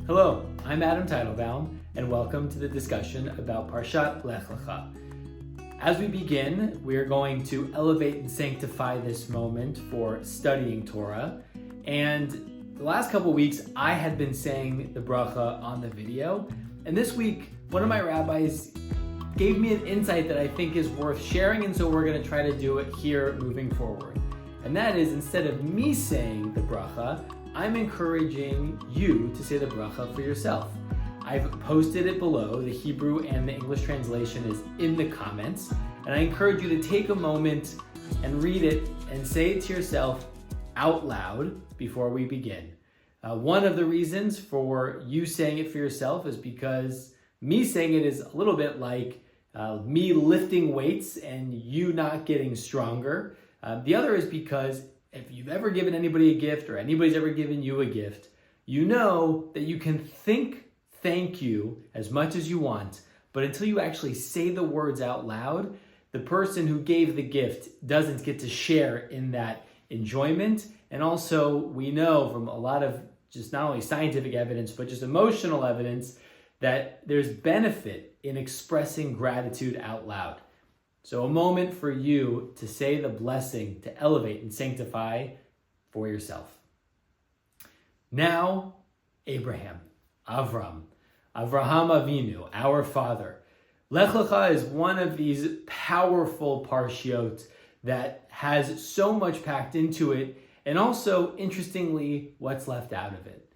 Hello, I'm Adam Teitelbaum, and welcome to the discussion about Parshat Lecha. As we begin, we are going to elevate and sanctify this moment for studying Torah. And the last couple weeks, I had been saying the bracha on the video. And this week, one of my rabbis gave me an insight that I think is worth sharing, and so we're going to try to do it here moving forward. And that is, instead of me saying the bracha, I'm encouraging you to say the bracha for yourself. I've posted it below. The Hebrew and the English translation is in the comments. And I encourage you to take a moment and read it and say it to yourself out loud before we begin. One of the reasons for you saying it for yourself is because me saying it is a little bit like me lifting weights and you not getting stronger. The other is because if you've ever given anybody a gift or anybody's ever given you a gift, you know that you can think thank you as much as you want, but until you actually say the words out loud, the person who gave the gift doesn't get to share in that enjoyment. And also, we know from a lot of just not only scientific evidence, but just emotional evidence that there's benefit in expressing gratitude out loud. So a moment for you to say the blessing, to elevate and sanctify for yourself. Now, Avram, Avraham Avinu, our father. Lecha is one of these powerful parshiot that has so much packed into it, and also, interestingly, what's left out of it.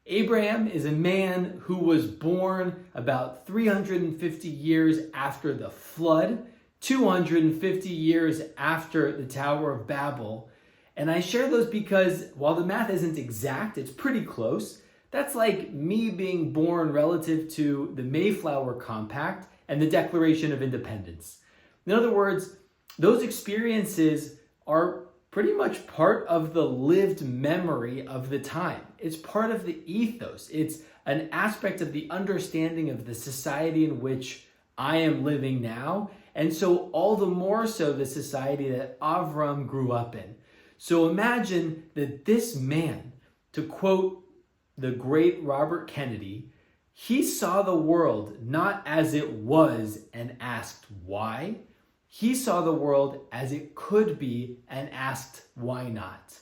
Abraham is a man who was born about 350 years after the flood, 250 years after the Tower of Babel. And I share those because while the math isn't exact, it's pretty close. That's like me being born relative to the Mayflower Compact and the Declaration of Independence. In other words, those experiences are pretty much part of the lived memory of the time. It's part of the ethos. It's an aspect of the understanding of the society in which I am living now. And so all the more so the society that Avram grew up in. So imagine that this man, to quote the great Robert Kennedy, he saw the world not as it was and asked why. He saw the world as it could be and asked why not.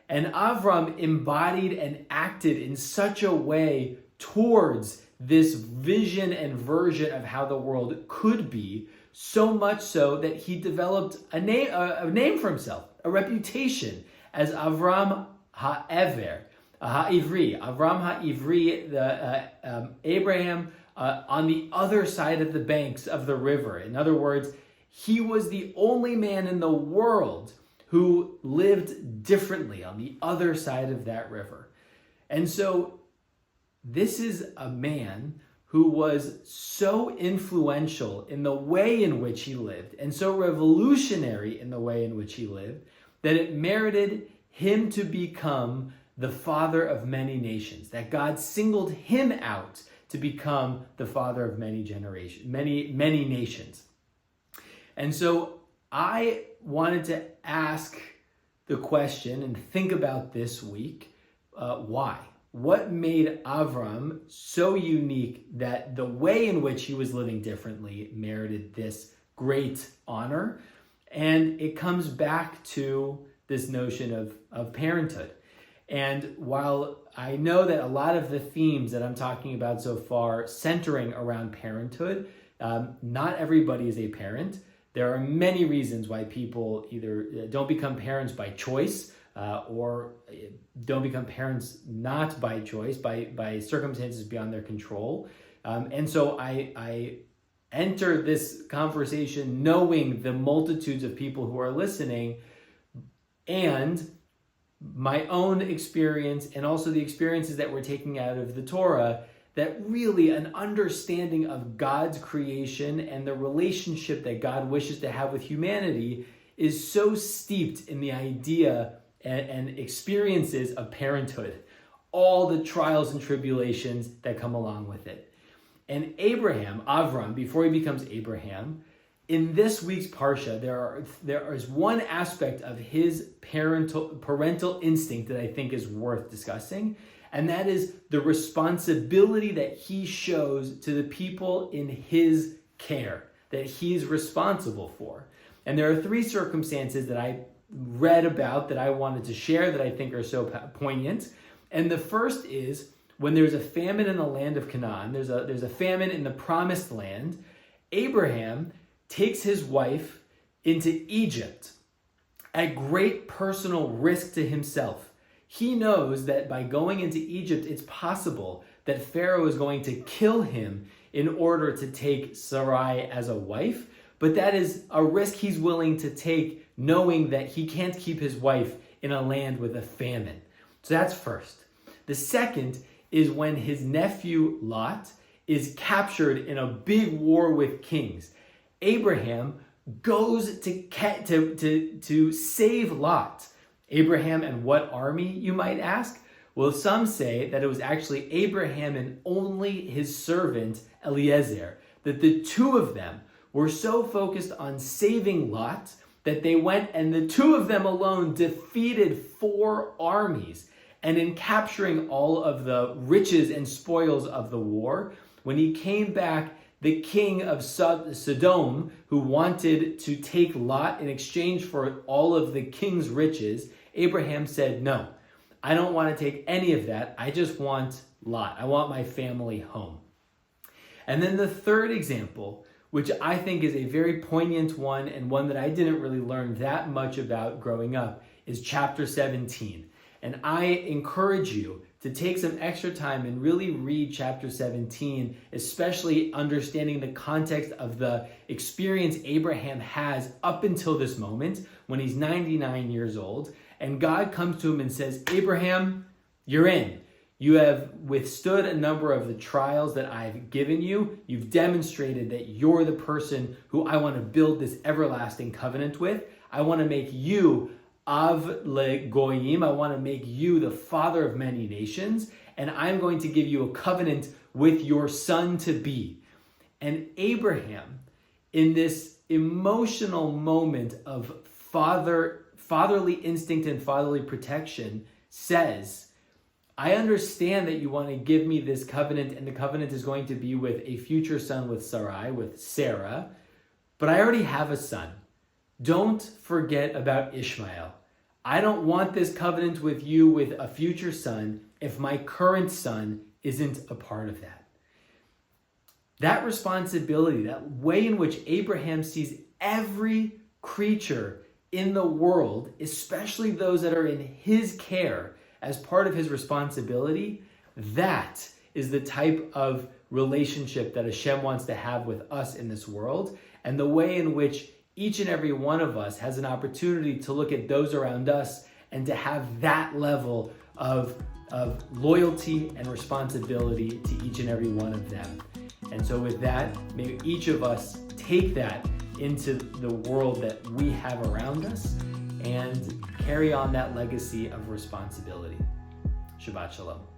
And Avram embodied and acted in such a way towards this vision and version of how the world could be, so much so that he developed a name for himself, a reputation as Avram Ha'Ivri, Abraham on the other side of the banks of the river. In other words, he was the only man in the world who lived differently on the other side of that river. And so this is a man who was so influential in the way in which he lived and so revolutionary in the way in which he lived that it merited him to become the father of many nations, that God singled him out to become the father of many generations, many nations. And so I wanted to ask the question and think about this week, why? What made Avram so unique that the way in which he was living differently merited this great honor? And it comes back to this notion of parenthood. And while I know that a lot of the themes that I'm talking about so far centering around parenthood, not everybody is a parent. There are many reasons why people either don't become parents by choice or don't become parents not by choice, by circumstances beyond their control. And so I enter this conversation knowing the multitudes of people who are listening and my own experience and also the experiences that we're taking out of the Torah, that really an understanding of God's creation and the relationship that God wishes to have with humanity is so steeped in the idea and experiences of parenthood, all the trials and tribulations that come along with it. And Avram, before he becomes Abraham, in this week's Parsha, there is one aspect of his parental instinct that I think is worth discussing, and that is the responsibility that he shows to the people in his care, that he's responsible for. And there are three circumstances that I read about that I wanted to share that I think are so poignant. And the first is when there's a famine in the land of Canaan, there's a famine in the promised land, Abraham takes his wife into Egypt at great personal risk to himself. He knows that by going into Egypt, it's possible that Pharaoh is going to kill him in order to take Sarai as a wife, but that is a risk he's willing to take, knowing that he can't keep his wife in a land with a famine. So that's first. The second is when his nephew Lot is captured in a big war with kings. Abraham goes to save Lot. Abraham and what army, you might ask? Well, some say that it was actually Abraham and only his servant Eliezer, that the two of them were so focused on saving Lot that they went and the two of them alone defeated 4 armies. And in capturing all of the riches and spoils of the war, when he came back, the king of Sodom, who wanted to take Lot in exchange for all of the king's riches, Abraham said, no, I don't want to take any of that. I just want Lot. I want my family home. And then the third example, which I think is a very poignant one and one that I didn't really learn that much about growing up, is chapter 17. And I encourage you to take some extra time and really read chapter 17, especially understanding the context of the experience Abraham has up until this moment when he's 99 years old. And God comes to him and says, Abraham, you're in. You have withstood a number of the trials that I've given you. You've demonstrated that you're the person who I want to build this everlasting covenant with. I want to make you Av le-goyim. I want to make you the father of many nations, and I'm going to give you a covenant with your son-to-be. And Abraham, in this emotional moment of fatherly instinct and fatherly protection, says, I understand that you want to give me this covenant, and the covenant is going to be with a future son with Sarai, with Sarah, but I already have a son. Don't forget about Ishmael. I don't want this covenant with you with a future son if my current son isn't a part of that. That responsibility, that way in which Abraham sees every creature in the world, especially those that are in his care, as part of his responsibility, that is the type of relationship that Hashem wants to have with us in this world, and the way in which each and every one of us has an opportunity to look at those around us and to have that level of loyalty and responsibility to each and every one of them. And so with that, may each of us take that into the world that we have around us and carry on that legacy of responsibility. Shabbat Shalom.